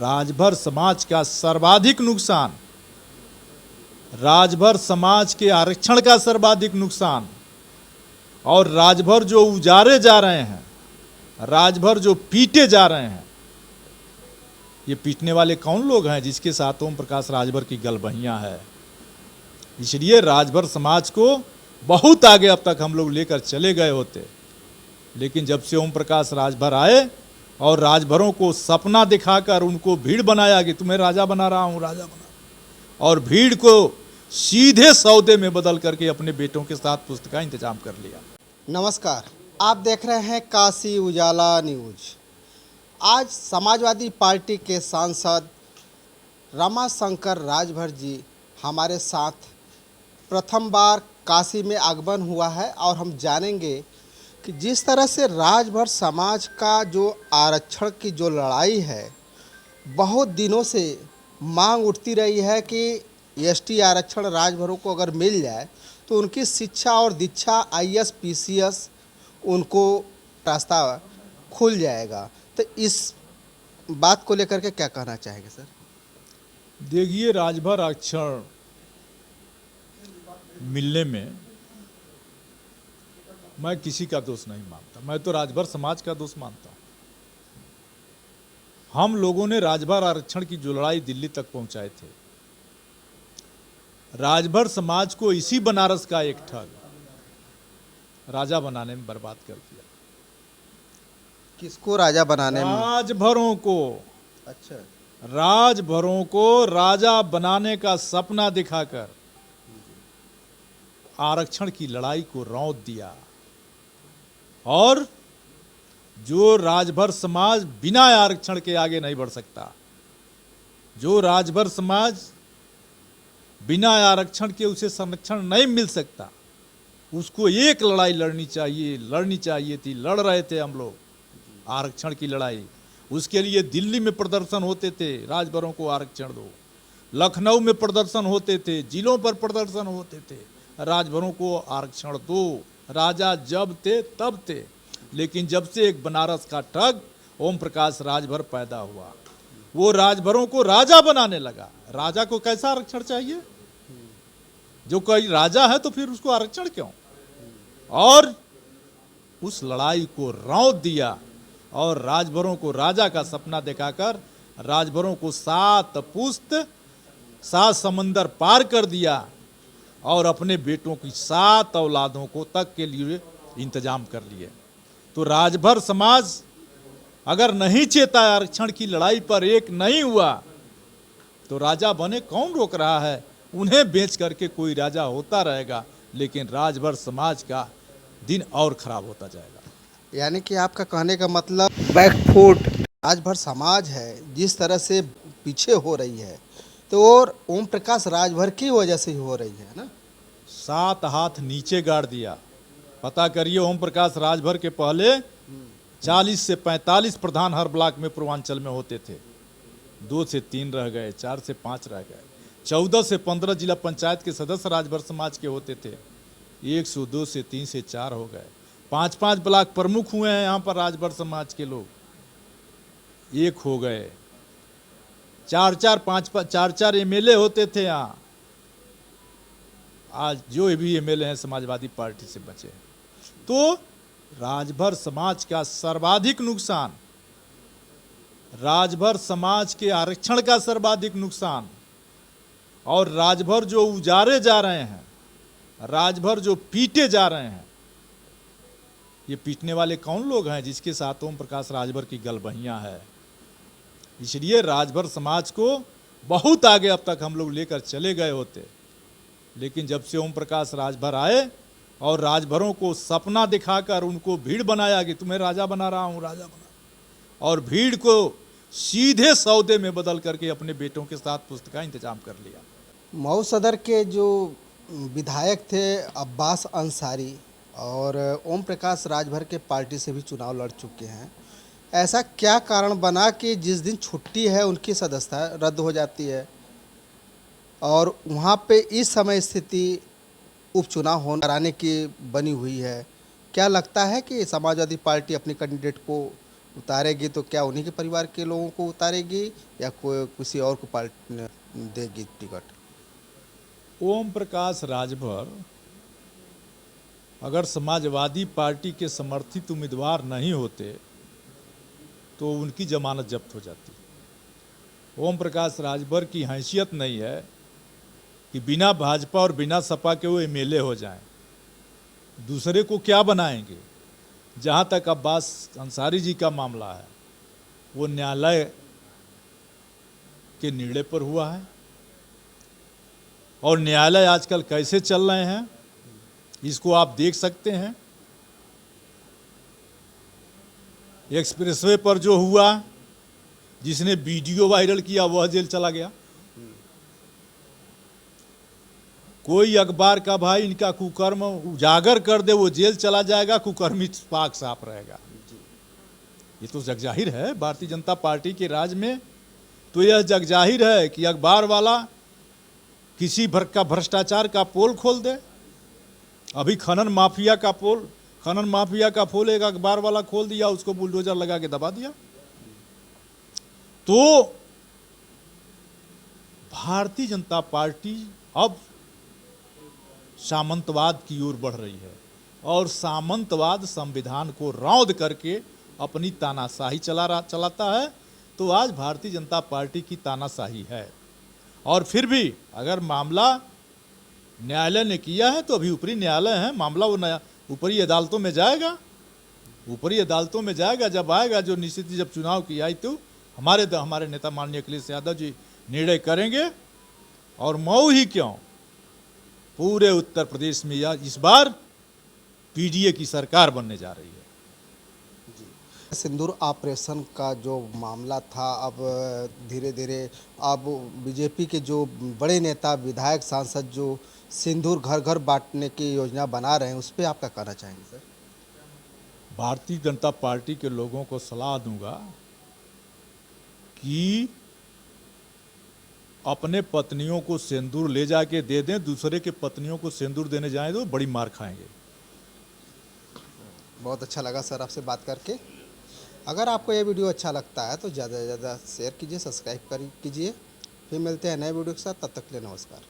राजभर समाज का सर्वाधिक नुकसान, राजभर समाज के आरक्षण का सर्वाधिक नुकसान और राजभर जो उजारे जा रहे हैं, राजभर जो पीटे जा रहे हैं, ये पीटने वाले कौन लोग हैं जिसके साथ ओम प्रकाश राजभर की गलबहियां है। इसलिए राजभर समाज को बहुत आगे अब तक हम लोग लेकर चले गए होते, लेकिन जब से ओम प्रकाश राजभर आए और राजभरों को सपना दिखाकर उनको भीड़ बनाया कि तुम्हें राजा बना रहा हूं, राजा बना, और भीड़ को सीधे सौदे में बदल करके अपने बेटों के साथ पुस्तक का इंतजाम कर लिया। नमस्कार, आप देख रहे हैं काशी उजाला न्यूज। आज समाजवादी पार्टी के सांसद रमाशंकर राजभर जी हमारे साथ प्रथम बार काशी में आगमन हुआ है और हम जानेंगे कि जिस तरह से राजभर समाज का जो आरक्षण की जो लड़ाई है, बहुत दिनों से मांग उठती रही है कि एसटी आरक्षण राजभरों को अगर मिल जाए तो उनकी शिक्षा और दीक्षा आईएएस पीसीएस उनको रास्ता खुल जाएगा। तो इस बात को लेकर के क्या कहना चाहेंगे सर? देखिए, राजभर आरक्षण मिलने में मैं किसी का दोष नहीं मानता, मैं तो राजभर समाज का दोष मानता हूं। हम लोगों ने राजभर आरक्षण की जो लड़ाई दिल्ली तक पहुंचाए थे, राजभर समाज को इसी बनारस का एक ठग राजा बनाने में बर्बाद कर दिया। किसको राजा बनाने में? राजभरों को। अच्छा, राजभरों को राजा बनाने का सपना दिखाकर आरक्षण की लड़ाई को रौंद दिया, और जो राजभर समाज बिना आरक्षण के आगे नहीं बढ़ सकता, जो राजभर समाज बिना आरक्षण के उसे संरक्षण नहीं मिल सकता, उसको एक लड़ाई लड़नी चाहिए थी। लड़ रहे थे हम लोग आरक्षण की लड़ाई। उसके लिए दिल्ली में प्रदर्शन होते थे, राजभरों को आरक्षण दो। लखनऊ में प्रदर्शन होते थे, जिलों पर प्रदर्शन होते थे, राजभरों को आरक्षण दो। राजा जब थे तब थे, लेकिन जब से एक बनारस का ठग ओम प्रकाश राजभर पैदा हुआ, वो राजभरों को राजा बनाने लगा। राजा को कैसा आरक्षण चाहिए? जो कोई राजा है तो फिर उसको आरक्षण क्यों? और उस लड़ाई को रौंद दिया और राजभरों को राजा का सपना दिखाकर राजभरों को 7 पुश्त 7 समंदर पार कर दिया और अपने बेटों की 7 औलादों को तक के लिए इंतजाम कर लिए। तो राजभर समाज अगर नहीं चेता आरक्षण की लड़ाई पर एक नहीं हुआ तो राजा बने कौन रोक रहा है? उन्हें बेच करके कोई राजा होता रहेगा, लेकिन राजभर समाज का दिन और खराब होता जाएगा। यानी कि आपका कहने का मतलब बैकफुट राजभर समाज है जिस तरह से पीछे हो रही है, तो और ओम प्रकाश राजभर की वजह से ही हो रही है ना। 7 हाथ नीचे गाड़ दिया। पता करिए, ओम प्रकाश राजभर के पहले 40 से 45 प्रधान हर ब्लॉक में पूर्वांचल में होते थे। 2 से 3 रह गए, 4 से 5 रह गए। 14 से 15 जिला पंचायत के सदस्य राजभर समाज के होते थे। 102 से 3 से 4 हो गए। 5-5 ब्लॉक प्रमुख हुए हैं यहाँ पर राजभर समाज के लोग, 1 हो गए। 4-4 एमएलए होते थे यहाँ, आज जो भी एमएलए हैं समाजवादी पार्टी से बचे। तो राजभर समाज का सर्वाधिक नुकसान, राजभर समाज के आरक्षण का सर्वाधिक नुकसान और राजभर जो उजारे जा रहे हैं, राजभर जो पीटे जा रहे हैं, ये पीटने वाले कौन लोग हैं जिसके साथ ओम प्रकाश राजभर की गलबहियां है। इसलिए राजभर समाज को बहुत आगे अब तक हम लोग लेकर चले गए होते, लेकिन जब से ओम प्रकाश राजभर आए और राजभरों को सपना दिखाकर उनको भीड़ बनाया कि तुम्हें राजा बना रहा हूं, राजा बना, और भीड़ को सीधे सौदे में बदल करके अपने बेटों के साथ पुस्तक का इंतजाम कर लिया। मऊ सदर के जो विधायक थे अब्बास अंसारी और ओम प्रकाश राजभर के पार्टी से भी चुनाव लड़ चुके हैं। ऐसा क्या कारण बना कि जिस दिन छुट्टी है उनकी सदस्यता रद्द हो जाती है और वहाँ पे इस समय स्थिति उपचुनाव कराने की बनी हुई है? क्या लगता है कि समाजवादी पार्टी अपने कैंडिडेट को उतारेगी तो क्या उन्हीं के परिवार के लोगों को उतारेगी या कोई किसी और को पार्टी देगी टिकट? ओम प्रकाश राजभर अगर समाजवादी पार्टी के समर्थित उम्मीदवार नहीं होते तो उनकी जमानत जब्त हो जाती। ओम प्रकाश राजभर की हैसियत नहीं है कि बिना भाजपा और बिना सपा के वो एमएलए हो जाएं। दूसरे को क्या बनाएंगे? जहाँ तक अब्बास अंसारी जी का मामला है वो न्यायालय के निर्णय पर हुआ है और न्यायालय आजकल कैसे चल रहे हैं इसको आप देख सकते हैं। एक्सप्रेसवे पर जो हुआ, जिसने वीडियो वायरल किया वह जेल चला गया। कोई अखबार का भाई इनका कुकर्म उजागर कर दे वो जेल चला जाएगा, कुकर्मी पाक साफ रहेगा। ये तो जगजाहिर है भारतीय जनता पार्टी के राज में। तो यह जगजाहिर है कि अखबार वाला किसी भर का भ्रष्टाचार का पोल खोल दे। अभी खनन माफिया का पोल एक अखबार वाला खोल दिया, उसको बुलडोजर लगा के दबा दिया। तो भारतीय जनता पार्टी अब सामंतवाद की ओर बढ़ रही है और सामंतवाद संविधान को रौंद करके अपनी तानाशाही चलाता है। तो आज भारतीय जनता पार्टी की तानाशाही है। और फिर भी अगर मामला न्यायालय ने किया है तो अभी ऊपरी न्यायालय है, मामला वो ऊपरी अदालतों में जाएगा। ऊपरी अदालतों में जाएगा, जब आएगा जो निश्चित जब चुनाव की आई तो हमारे नेता माननीय अखिलेश यादव जी निर्णय करेंगे। और मऊ ही क्यों, पूरे उत्तर प्रदेश में इस बार पीडीए की सरकार बनने जा रही है। सिंदूर ऑपरेशन का जो मामला था, अब धीरे धीरे अब बीजेपी के जो बड़े नेता विधायक सांसद जो सिंदूर घर घर बांटने की योजना बना रहे हैं, उस पर आप क्या कहना चाहेंगे सर? भारतीय जनता पार्टी के लोगों को सलाह दूंगा कि अपने पत्नियों को सिंदूर ले जाके दे दें, दूसरे के पत्नियों को सिंदूर देने जाएं तो बड़ी मार खाएंगे। बहुत अच्छा लगा सर आपसे बात करके। अगर आपको ये वीडियो अच्छा लगता है तो ज़्यादा से ज़्यादा शेयर कीजिए, सब्सक्राइब कीजिए। फिर मिलते हैं नए वीडियो के साथ, तब तक के लिए नमस्कार।